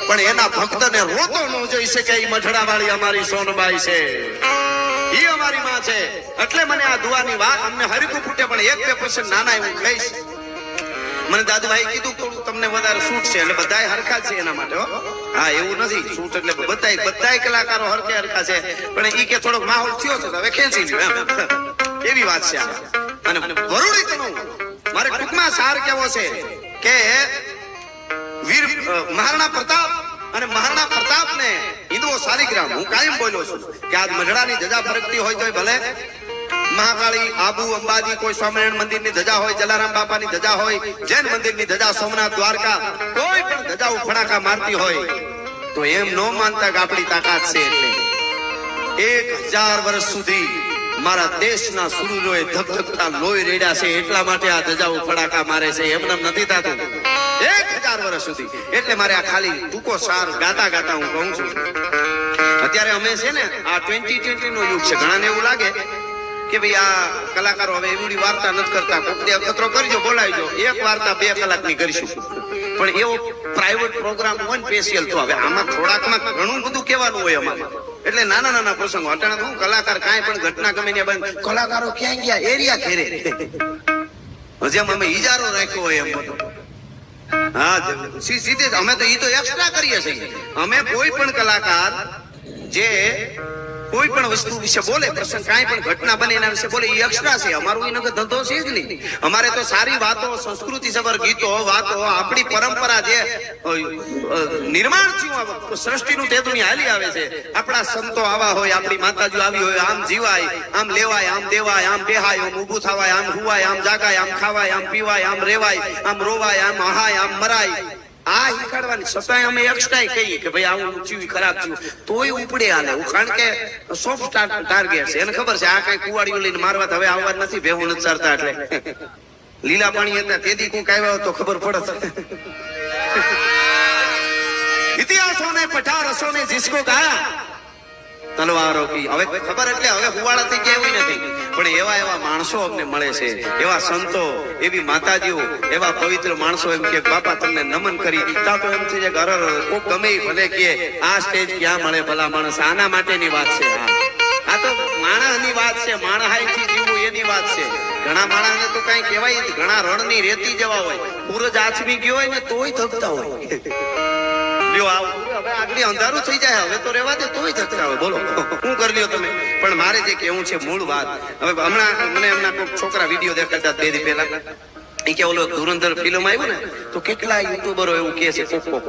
પણ એના ભક્તને રોતો ન જોઈ શકે. એ મઢડા વાળી અમારી સોનબાઈ છે, એ અમારી માં છે. એટલે મને આ દુઆની વાત અમને હરકું ફૂટે, પણ 1-2% નાના હું કહીશ. મને દાદુભાઈ કીધું થોડું તમને વધારે શૂટ છે એટલે બધાય હરખા છે એના માટે. હા, એવું નથી શૂટ એટલે બધાય કલાકારો હરખે હરખા છે, પણ ઈ કે થોડોક માહોલ થયો છે તો હવે ખેંચી લ્યો એમ, એવી વાત છે. અને વરુડી તનો મારે ટૂંકમાં સાર કેવો છે કે વીર મહારાણા પ્રતાપ અને મહારાણા પ્રતાપ ને હિન્દુઓ શાલિગ્રામ હું કાયમ બોલ્યો છું કે આજ મઢડાની ધજા ફરકતી હોય તો ભલે મહાકાળી, આબુ, અંબાજી, કોઈ સ્વામિનારાયણ મંદિરની ધજા હોય, જલારામ બાપાની ધજા હોય, જૈન મંદિરની ધજા, સોમનાથ, દ્વારકા, કોઈ પણ ધજા ફડાકા મારતી હોય તો એમ ન માનતા કે આપણી તાકાત છે. એટલે 1000 વર્ષ સુધી મારા દેશના સુરવીરોએ ધગધગતા લોહી રેડ્યા છે, એટલા માટે આ ધજાઓ ફડાકા મારે છે. એમને નથી થતું 1000 વર્ષ સુધી. એટલે મારે આ ખાલી ટૂંકો સાર ગાતા ગાતા હું કહું છું. અત્યારે અમે છે ને આ 2020 નો યુગ છે. ઘણાને એવું લાગે કે ભાઈ આ કલાકારો હવે એવડી વાર્તા નથી કરતા, કોકને અખતરો કરજો, બોલાવજો, એક વાર્તા 2 કલાકની કરીશું. પણ એવો પ્રાઇવેટ પ્રોગ્રામ હોય ને સ્પેશિયલ, તો હવે આમાં થોડાકમાં ઘણું બધું કહેવાનું હોય અમારે. એટલે નાના નાના પ્રસંગો અટાણે હું કલાકાર કાંઈ પણ ઘટના ગમે ને બંધ, કલાકારો ક્યાં ગયા એરિયા ઘેરે, જેમ અમે ઈજારો રાખ્યો હોય એમ બધું. હા, સીધે અમે તો ઈ તો એક્સ્ટ્રા કરીએ છીએ. અમે કોઈ પણ કલાકાર જે કોઈ પણ વસ્તુ વિશે બોલે, પ્રસંગ કાંઈ પણ ઘટના બને એના વિશે બોલે, એ એક્સ્ટ્રા છે. અમારું એનો ધંધો છે જ નહીં. અમારે તો સારી વાતો, સંસ્કૃતિ સભર ગીતો, વાતો, આપણી પરંપરા જે નિર્માણ થયું સૃષ્ટિનું તે દુનિયા હાલી આવે છે. આપણા સંતો આવા હોય, આપણી માતાજીઓ આવી હોય, આમ જીવાય, આમ લેવાય, આમ દેવાય, આમ બેહાય, આમ ઊભું થવાય, આમ હુવાય, આમ જાગાય, આમ ખાવાય, આમ પીવાય, આમ રેવાય, આમ રોવાય, આમ હહાય, આમ મરાય. આ શીખવાડવાની છતાંય અમે એક્સ્ટ્રા કહીએ કે ભાઈ આવું જીવ ખરાબ થયું તોય ઉપડે હાલે. કારણ કે સોફ્ટ ટાર્ગેટ છે, એને ખબર છે આ કઈ કુવાડીઓ લઈને મારવા હવે આવવા નથી, ભેહું નથી ચારતા. એટલે લીલા પાણી હતા તેથી કોક આવ્યા તો ખબર પડે. ઇતિહાસો ને પઠા રસો ને જીસકો ગાયા તલવારો કી. હવે ખબર એટલે હવે હુવાળા થઈ ગયા એવું નથી, પણ એવા એવા માણસો અમને મળે છે, એવા સંતો, એવી માતાજીઓ, એવા પવિત્ર માણસો એમ કે બાપા તમને નમન કરી તા તો એમ થઈ જાય ઘર કોક ગમે ભલે કે આ સ્ટેજ ક્યાં મળે ભલા માણસ. આના માટેની વાત છે. આ તો માણસની વાત છે, માણહાઈથી જીવવું એની વાત છે. ઘણા માણસને તો કઈ કહેવાય, ઘણા રણની રેતી જેવા હોય, પૂરજ આચમી ગયો હોય ને તોય થકતા હોય. હવે આગળ અંધારું થઈ જાય, હવે તો રેવા દે તોય થતા હોય. બોલો શું કરી લ્યો તમે. પણ મારે જે કેવું છે મૂળ વાત, હવે હમણાં મને એમના કોઈ છોકરા વિડીયો દેખાડતા 2 દી પહેલા, એ કે ઓલો ધુરંધર ફિલ્મ આવ્યું ને તો કેટલા યુટ્યુબરો એવું કે છે, કોક